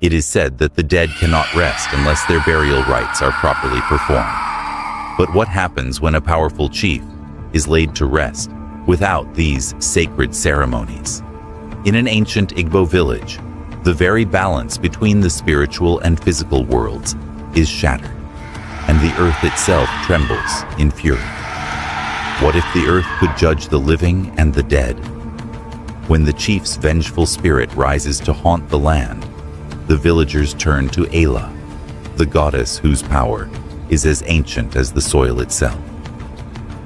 It is said that the dead cannot rest unless their burial rites are properly performed. But what happens when a powerful chief is laid to rest without these sacred ceremonies? In an ancient Igbo village, the very balance between the spiritual and physical worlds is shattered, and the earth itself trembles in fury. What if the earth could judge the living and the dead? When the chief's vengeful spirit rises to haunt the land, the villagers turn to Ayla, the goddess whose power is as ancient as the soil itself.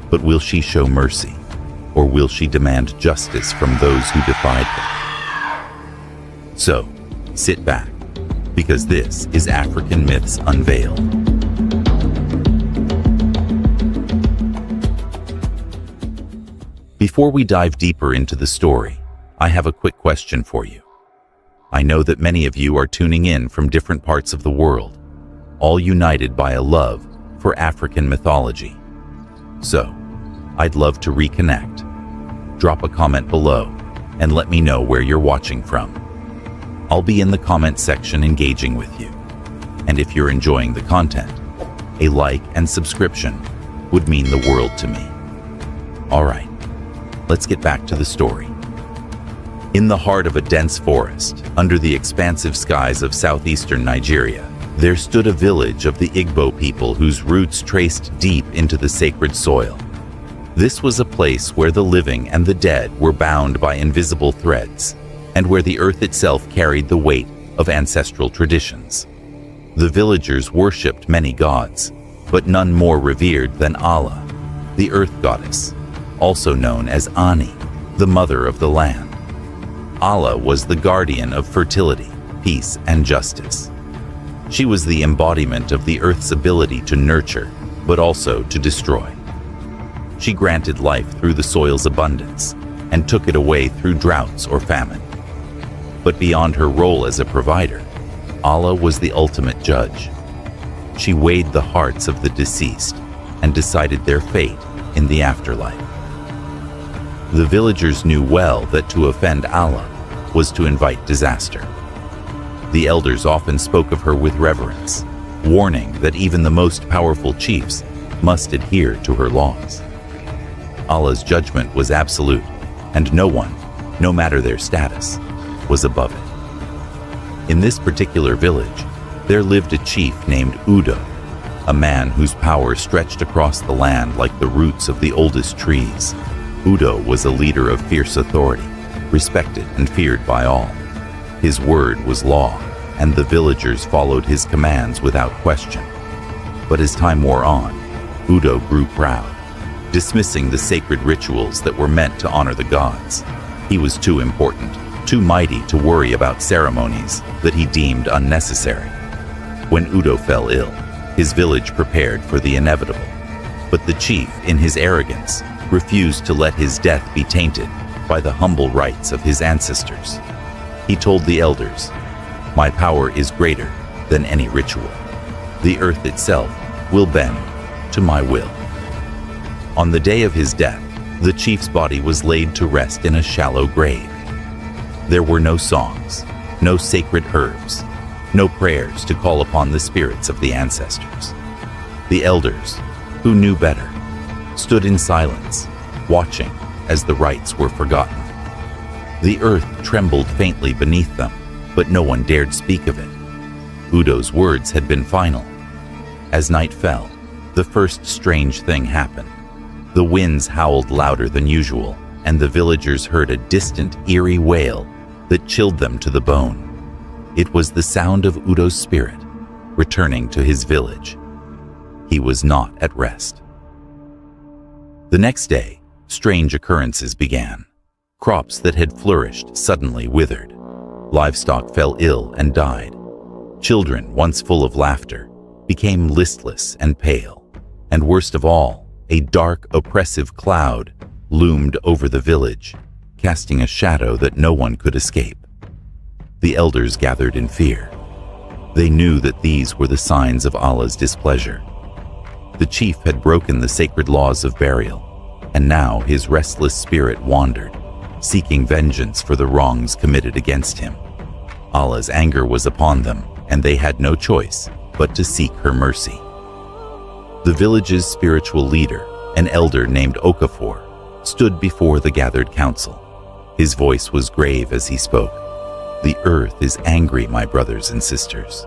But will she show mercy, or will she demand justice from those who defied her? So, sit back, because this is African Myths Unveiled. Before we dive deeper into the story, I have a quick question for you. I know that many of you are tuning in from different parts of the world, all united by a love for African mythology. So, I'd love to reconnect. Drop a comment below and let me know where you're watching from. I'll be in the comment section engaging with you. And if you're enjoying the content, a like and subscription would mean the world to me. All right, let's get back to the story. In the heart of a dense forest, under the expansive skies of southeastern Nigeria, there stood a village of the Igbo people whose roots traced deep into the sacred soil. This was a place where the living and the dead were bound by invisible threads, and where the earth itself carried the weight of ancestral traditions. The villagers worshipped many gods, but none more revered than Allah, the earth goddess, also known as Ani, the mother of the land. Allah was the guardian of fertility, peace, and justice. She was the embodiment of the earth's ability to nurture, but also to destroy. She granted life through the soil's abundance, and took it away through droughts or famine. But beyond her role as a provider, Allah was the ultimate judge. She weighed the hearts of the deceased and decided their fate in the afterlife. The villagers knew well that to offend Allah was to invite disaster. The elders often spoke of her with reverence, warning that even the most powerful chiefs must adhere to her laws. Allah's judgment was absolute, and no one, no matter their status, was above it. In this particular village, there lived a chief named Udo, a man whose power stretched across the land like the roots of the oldest trees. Udo was a leader of fierce authority, respected and feared by all. His word was law, and the villagers followed his commands without question. But as time wore on, Udo grew proud, dismissing the sacred rituals that were meant to honor the gods. He was too important, too mighty to worry about ceremonies that he deemed unnecessary. When Udo fell ill, his village prepared for the inevitable. But the chief, in his arrogance, refused to let his death be tainted by the humble rites of his ancestors. He told the elders, "My power is greater than any ritual. The earth itself will bend to my will." On the day of his death, the chief's body was laid to rest in a shallow grave. There were no songs, no sacred herbs, no prayers to call upon the spirits of the ancestors. The elders, who knew better, stood in silence, watching as the rites were forgotten. The earth trembled faintly beneath them, but no one dared speak of it. Udo's words had been final. As night fell, the first strange thing happened. The winds howled louder than usual, and the villagers heard a distant, eerie wail that chilled them to the bone. It was the sound of Udo's spirit returning to his village. He was not at rest. The next day, strange occurrences began. Crops that had flourished suddenly withered. Livestock fell ill and died. Children, once full of laughter, became listless and pale. And worst of all, a dark, oppressive cloud loomed over the village, casting a shadow that no one could escape. The elders gathered in fear. They knew that these were the signs of Allah's displeasure. The chief had broken the sacred laws of burial, and now his restless spirit wandered, seeking vengeance for the wrongs committed against him. Allah's anger was upon them, and they had no choice but to seek her mercy. The village's spiritual leader, an elder named Okafor, stood before the gathered council. His voice was grave as he spoke. "The earth is angry, my brothers and sisters.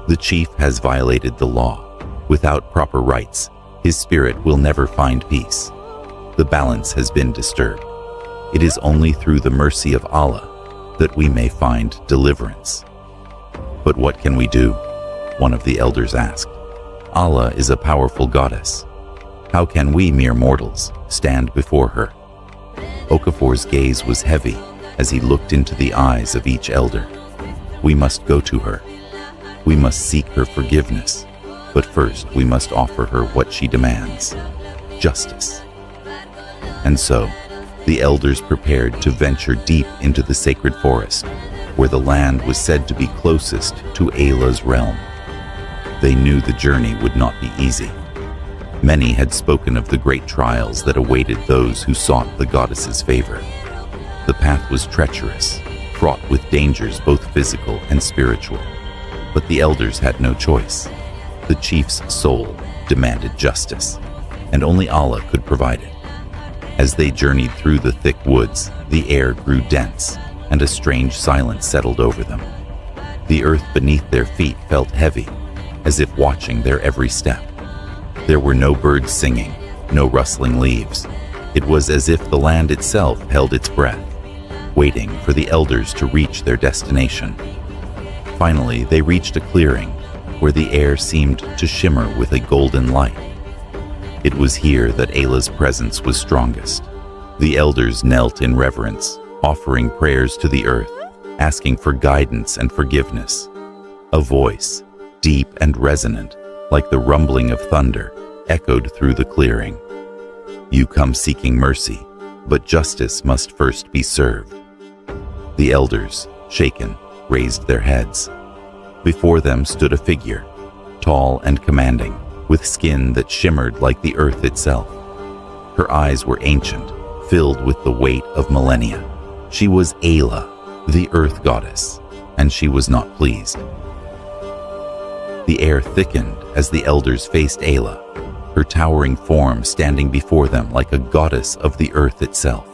The chief has violated the law. Without proper rites, his spirit will never find peace. The balance has been disturbed. It is only through the mercy of Allah that we may find deliverance." "But what can we do?" one of the elders asked. "Allah is a powerful goddess. How can we mere mortals stand before her?" Okafor's gaze was heavy as he looked into the eyes of each elder. "We must go to her. We must seek her forgiveness. But first we must offer her what she demands: justice." And so, the elders prepared to venture deep into the sacred forest, where the land was said to be closest to Allah's realm. They knew the journey would not be easy. Many had spoken of the great trials that awaited those who sought the goddess's favor. The path was treacherous, fraught with dangers both physical and spiritual. But the elders had no choice. The chief's soul demanded justice, and only Allah could provide it. As they journeyed through the thick woods, the air grew dense, and a strange silence settled over them. The earth beneath their feet felt heavy, as if watching their every step. There were no birds singing, no rustling leaves. It was as if the land itself held its breath, waiting for the elders to reach their destination. Finally, they reached a clearing where the air seemed to shimmer with a golden light. It was here that Allah's presence was strongest. The elders knelt in reverence, offering prayers to the earth, asking for guidance and forgiveness. A voice, deep and resonant, like the rumbling of thunder, echoed through the clearing. "You come seeking mercy, but justice must first be served." The elders, shaken, raised their heads. Before them stood a figure, tall and commanding, with skin that shimmered like the earth itself. Her eyes were ancient, filled with the weight of millennia. She was Ayla, the earth goddess, and she was not pleased. The air thickened as the elders faced Ayla, her towering form standing before them like a goddess of the earth itself.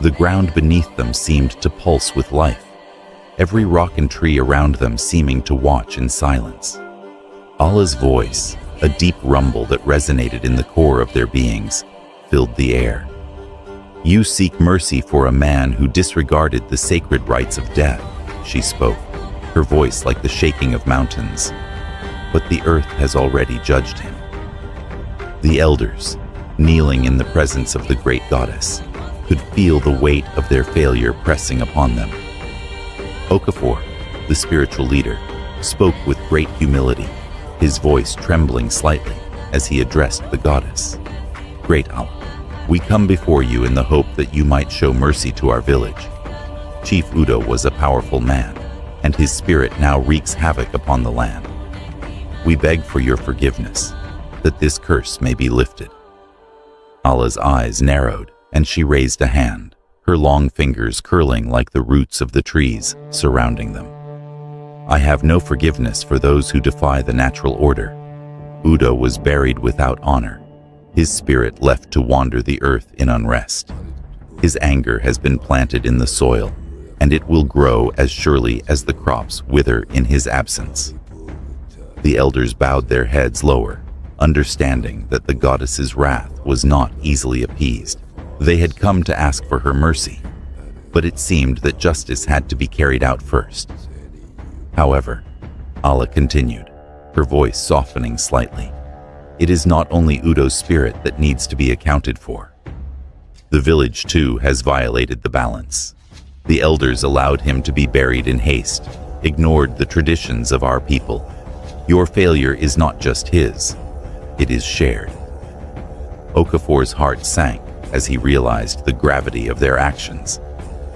The ground beneath them seemed to pulse with life, every rock and tree around them seeming to watch in silence. Allah's voice, a deep rumble that resonated in the core of their beings, filled the air. "You seek mercy for a man who disregarded the sacred rites of death," she spoke, her voice like the shaking of mountains. "But the earth has already judged him." The elders, kneeling in the presence of the great goddess, could feel the weight of their failure pressing upon them. Okafor, the spiritual leader, spoke with great humility, his voice trembling slightly as he addressed the goddess. "Great Allah, we come before you in the hope that you might show mercy to our village. Chief Udo was a powerful man, and his spirit now wreaks havoc upon the land. We beg for your forgiveness, that this curse may be lifted." Allah's eyes narrowed, and she raised a hand, her long fingers curling like the roots of the trees surrounding them. "I have no forgiveness for those who defy the natural order. Udo was buried without honor, his spirit left to wander the earth in unrest. His anger has been planted in the soil, and it will grow as surely as the crops wither in his absence." The elders bowed their heads lower, understanding that the goddess's wrath was not easily appeased. They had come to ask for her mercy, but it seemed that justice had to be carried out first. However, Allah continued, her voice softening slightly. "It is not only Udo's spirit that needs to be accounted for. The village, too, has violated the balance. The elders allowed him to be buried in haste, ignored the traditions of our people. Your failure is not just his, it is shared." Okafor's heart sank as he realized the gravity of their actions.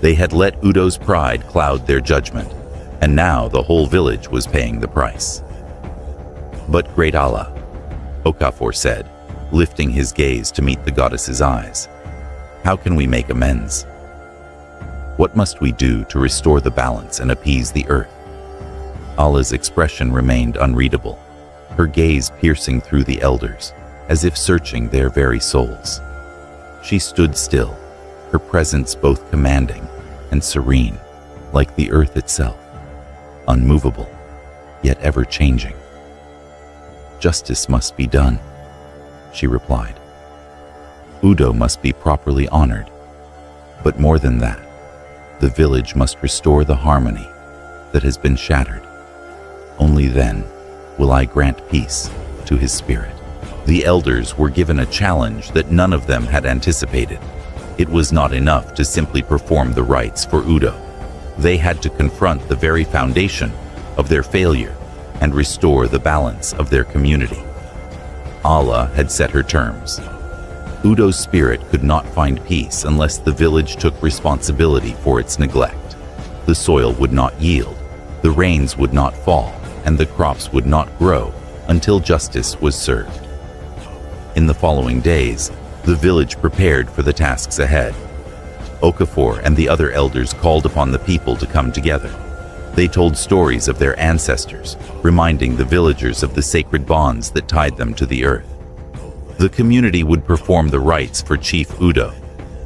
They had let Udo's pride cloud their judgment, and now the whole village was paying the price. "But great Allah," Okafor said, lifting his gaze to meet the goddess's eyes, "how can we make amends?" What must we do to restore the balance and appease the earth? Allah's expression remained unreadable, her gaze piercing through the elders, as if searching their very souls. She stood still, her presence both commanding and serene, like the earth itself, unmovable, yet ever-changing. "Justice must be done," she replied. "Udo must be properly honored. But more than that, the village must restore the harmony that has been shattered. Only then will I grant peace to his spirit." The elders were given a challenge that none of them had anticipated. It was not enough to simply perform the rites for Udo. They had to confront the very foundation of their failure and restore the balance of their community. Allah had set her terms. Udo's spirit could not find peace unless the village took responsibility for its neglect. The soil would not yield, the rains would not fall, and the crops would not grow until justice was served. In the following days, the village prepared for the tasks ahead. Okafor and the other elders called upon the people to come together. They told stories of their ancestors, reminding the villagers of the sacred bonds that tied them to the earth. The community would perform the rites for Chief Udo,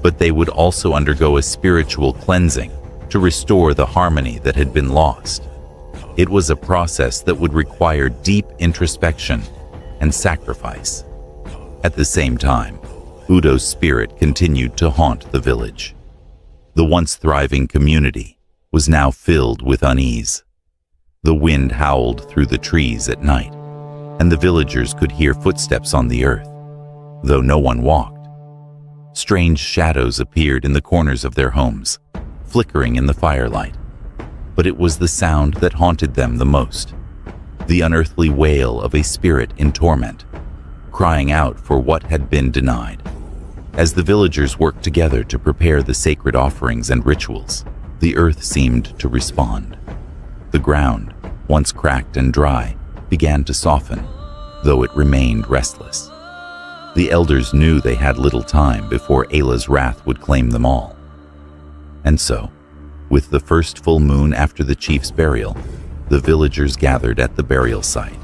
but they would also undergo a spiritual cleansing to restore the harmony that had been lost. It was a process that would require deep introspection and sacrifice. At the same time, Udo's spirit continued to haunt the village. The once thriving community was now filled with unease. The wind howled through the trees at night, and the villagers could hear footsteps on the earth, though no one walked. Strange shadows appeared in the corners of their homes, flickering in the firelight. But it was the sound that haunted them the most, the unearthly wail of a spirit in torment, crying out for what had been denied. As the villagers worked together to prepare the sacred offerings and rituals, the earth seemed to respond. The ground, once cracked and dry, began to soften, though it remained restless. The elders knew they had little time before Allah's wrath would claim them all. And so, with the first full moon after the chief's burial, the villagers gathered at the burial site.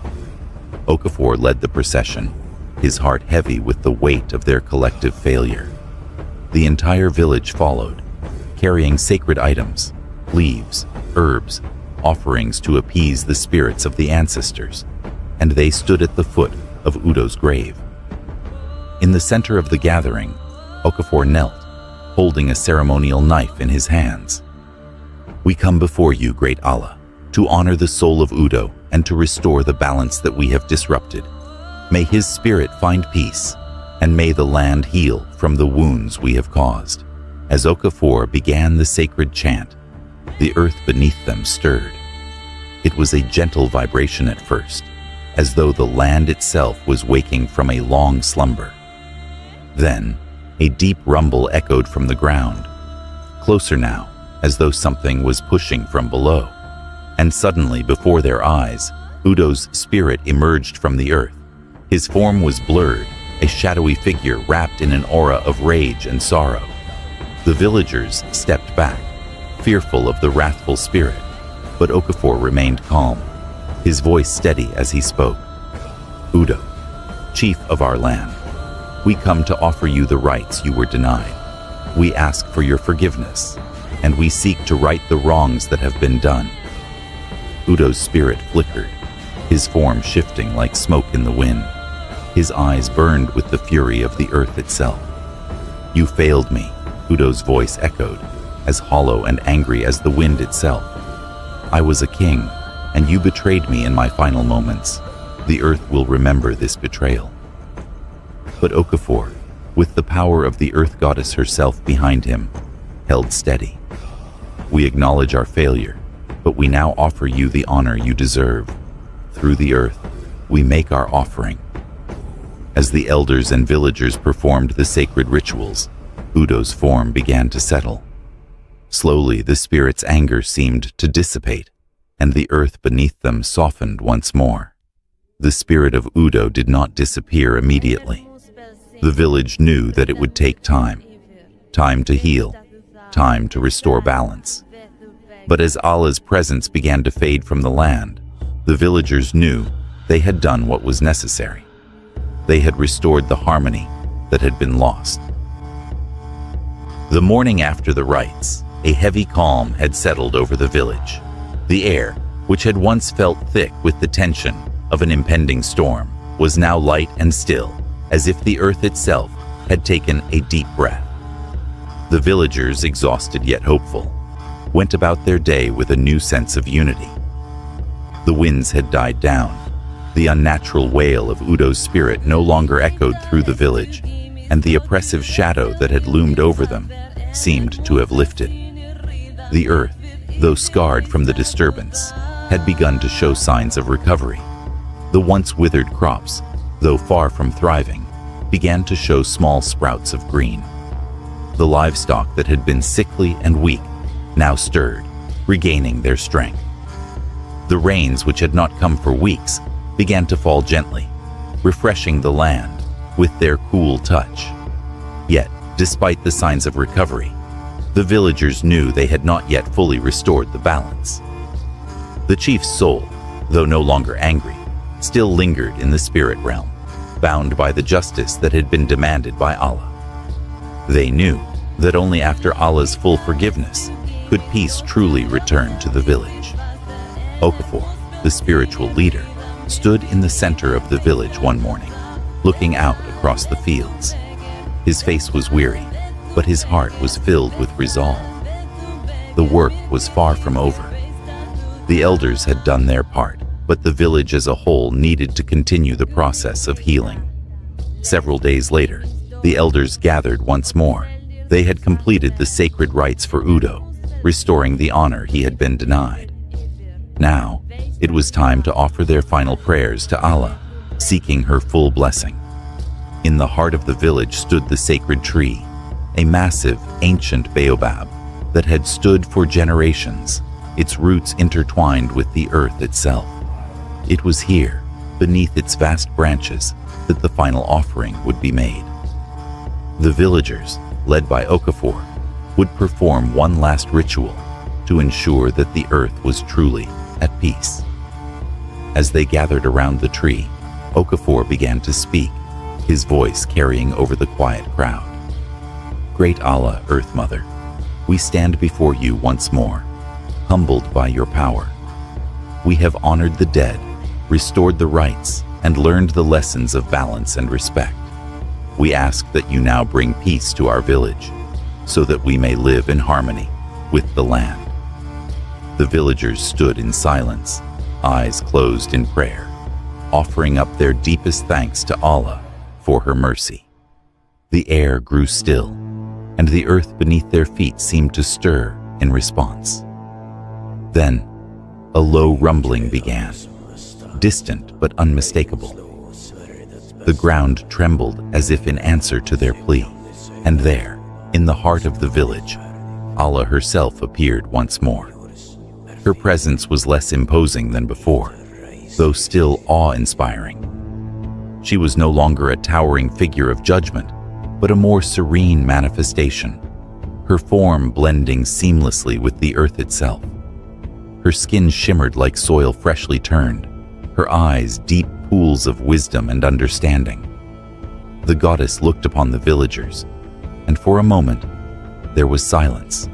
Okafor led the procession, his heart heavy with the weight of their collective failure. The entire village followed, carrying sacred items, leaves, herbs, offerings to appease the spirits of the ancestors, and they stood at the foot of Udo's grave. In the center of the gathering, Okafor knelt, holding a ceremonial knife in his hands. "We come before you, great Allah, to honor the soul of Udo and to restore the balance that we have disrupted. May his spirit find peace, and may the land heal from the wounds we have caused." As Okafor began the sacred chant, the earth beneath them stirred. It was a gentle vibration at first, as though the land itself was waking from a long slumber. Then, a deep rumble echoed from the ground, closer now, as though something was pushing from below. And suddenly, before their eyes, Udo's spirit emerged from the earth. His form was blurred, a shadowy figure wrapped in an aura of rage and sorrow. The villagers stepped back, fearful of the wrathful spirit, but Okafor remained calm, his voice steady as he spoke. "Udo, chief of our land, we come to offer you the rights you were denied. We ask for your forgiveness, and we seek to right the wrongs that have been done." Udo's spirit flickered, his form shifting like smoke in the wind. His eyes burned with the fury of the earth itself. "You failed me," Udo's voice echoed, as hollow and angry as the wind itself. "I was a king, and you betrayed me in my final moments. The earth will remember this betrayal." But Okafor, with the power of the earth goddess herself behind him, held steady. "We acknowledge our failure, but we now offer you the honor you deserve. Through the earth, we make our offering." As the elders and villagers performed the sacred rituals, Udo's form began to settle. Slowly, the spirit's anger seemed to dissipate, and the earth beneath them softened once more. The spirit of Udo did not disappear immediately. The village knew that it would take time to heal, time to restore balance. But as Allah's presence began to fade from the land, the villagers knew they had done what was necessary. They had restored the harmony that had been lost. The morning after the rites, a heavy calm had settled over the village. The air, which had once felt thick with the tension of an impending storm, was now light and still, as if the earth itself had taken a deep breath. The villagers, exhausted yet hopeful, went about their day with a new sense of unity. The winds had died down. The unnatural wail of Udo's spirit no longer echoed through the village, and the oppressive shadow that had loomed over them seemed to have lifted. The earth, though scarred from the disturbance, had begun to show signs of recovery. The once withered crops, though far from thriving, began to show small sprouts of green. The livestock that had been sickly and weak now stirred, regaining their strength. The rains, which had not come for weeks, began to fall gently, refreshing the land with their cool touch. Yet, despite the signs of recovery, the villagers knew they had not yet fully restored the balance. The chief's soul, though no longer angry, still lingered in the spirit realm, bound by the justice that had been demanded by Allah. They knew that only after Allah's full forgiveness could peace truly return to the village. Okafor, the spiritual leader, stood in the center of the village one morning, looking out across the fields. His face was weary, but his heart was filled with resolve. The work was far from over. The elders had done their part, but the village as a whole needed to continue the process of healing. Several days later, the elders gathered once more. They had completed the sacred rites for Udo, restoring the honor he had been denied. Now, it was time to offer their final prayers to Allah, seeking her full blessing. In the heart of the village stood the sacred tree, a massive, ancient baobab that had stood for generations, its roots intertwined with the earth itself. It was here, beneath its vast branches, that the final offering would be made. The villagers, led by Okafor, would perform one last ritual to ensure that the earth was truly at peace. As they gathered around the tree, Okafor began to speak, his voice carrying over the quiet crowd. Great Allah, Earth Mother, we stand before you once more, humbled by your power. We have honored the dead, restored the rites, and learned the lessons of balance and respect. We ask that you now bring peace to our village, so that we may live in harmony with the land. The villagers stood in silence, eyes closed in prayer, offering up their deepest thanks to Allah for her mercy. The air grew still, and the earth beneath their feet seemed to stir in response. Then, a low rumbling began, distant but unmistakable. The ground trembled as if in answer to their plea, and there, in the heart of the village, Allah herself appeared once more. Her presence was less imposing than before, though still awe-inspiring. She was no longer a towering figure of judgment, but a more serene manifestation, her form blending seamlessly with the earth itself. Her skin shimmered like soil freshly turned, her eyes deep pools of wisdom and understanding. The goddess looked upon the villagers, and for a moment, there was silence.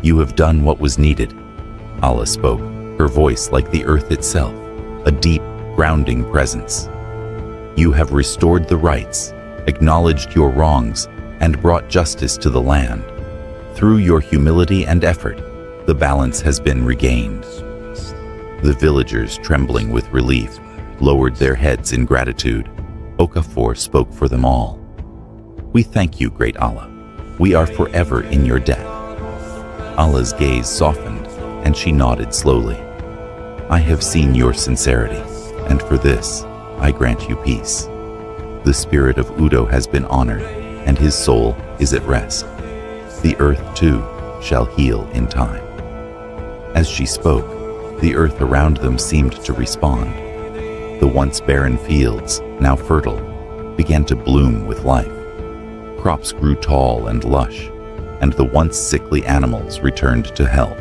You have done what was needed, Allah spoke, her voice like the earth itself, a deep, grounding presence. You have restored the rights, acknowledged your wrongs, and brought justice to the land. Through your humility and effort, the balance has been regained. The villagers, trembling with relief, lowered their heads in gratitude. Okafor spoke for them all. We thank you, great Allah. We are forever in your debt. Allah's gaze softened, and she nodded slowly. I have seen your sincerity, and for this, I grant you peace. The spirit of Udo has been honored, and his soul is at rest. The earth, too, shall heal in time. As she spoke, the earth around them seemed to respond. The once barren fields, now fertile, began to bloom with life. Crops grew tall and lush, and the once sickly animals returned to health.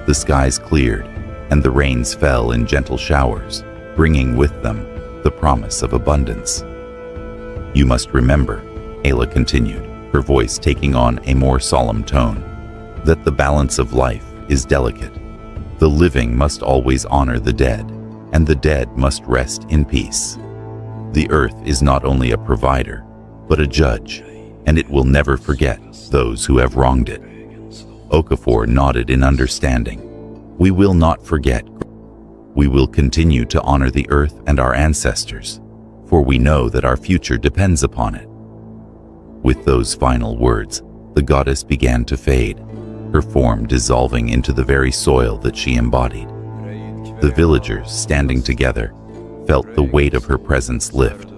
The skies cleared, and the rains fell in gentle showers, bringing with them the promise of abundance. "You must remember," Ayla continued, her voice taking on a more solemn tone, "that the balance of life is delicate. The living must always honor the dead, and the dead must rest in peace. The earth is not only a provider, but a judge, and it will never forget those who have wronged it." Okafor nodded in understanding. "We will not forget. We will continue to honor the earth and our ancestors, for we know that our future depends upon it." With those final words, the goddess began to fade, her form dissolving into the very soil that she embodied. The villagers, standing together, felt the weight of her presence lift,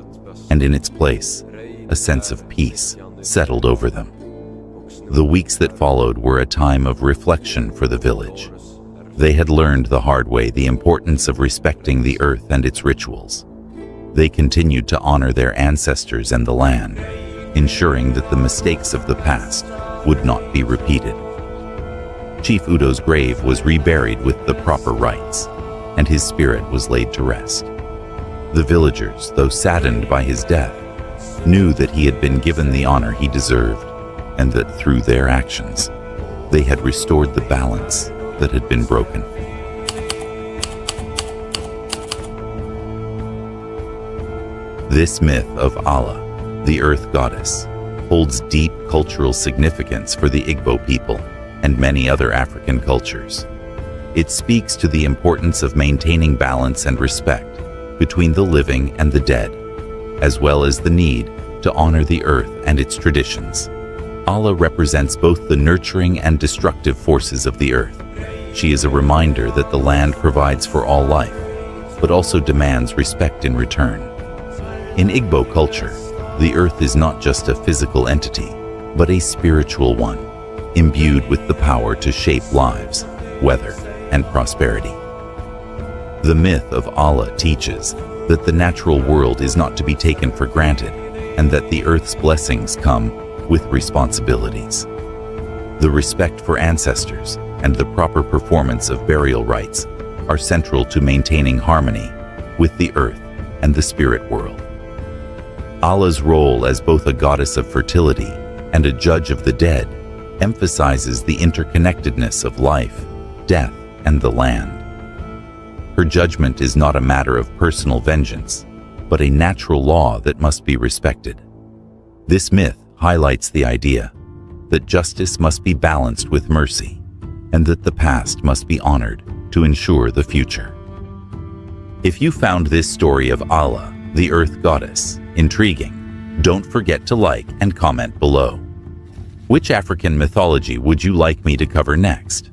and in its place, a sense of peace settled over them. The weeks that followed were a time of reflection for the village. They had learned the hard way the importance of respecting the earth and its rituals. They continued to honor their ancestors and the land, ensuring that the mistakes of the past would not be repeated. Chief Udo's grave was reburied with the proper rites, and his spirit was laid to rest. The villagers, though saddened by his death, knew that he had been given the honor he deserved, and that through their actions, they had restored the balance that had been broken. This myth of Allah, the earth goddess, holds deep cultural significance for the Igbo people and many other African cultures. It speaks to the importance of maintaining balance and respect between the living and the dead, as well as the need to honor the earth and its traditions. Allah represents both the nurturing and destructive forces of the earth. She is a reminder that the land provides for all life, but also demands respect in return. In Igbo culture, the earth is not just a physical entity, but a spiritual one, imbued with the power to shape lives, weather, and prosperity. The myth of Allah teaches that the natural world is not to be taken for granted, and that the earth's blessings come with responsibilities. The respect for ancestors and the proper performance of burial rites are central to maintaining harmony with the earth and the spirit world. Allah's role as both a goddess of fertility and a judge of the dead emphasizes the interconnectedness of life, death, and the land. Her judgment is not a matter of personal vengeance, but a natural law that must be respected. This myth highlights the idea that justice must be balanced with mercy, and that the past must be honored to ensure the future. If you found this story of Allah, the earth goddess, intriguing, don't forget to like and comment below. Which African mythology would you like me to cover next?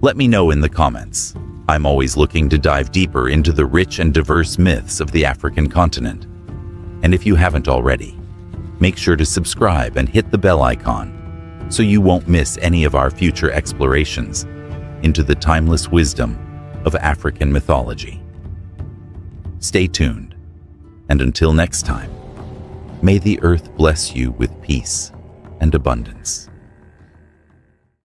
Let me know in the comments. I'm always looking to dive deeper into the rich and diverse myths of the African continent. And if you haven't already, make sure to subscribe and hit the bell icon so you won't miss any of our future explorations into the timeless wisdom of African mythology. Stay tuned, and until next time, may the earth bless you with peace and abundance.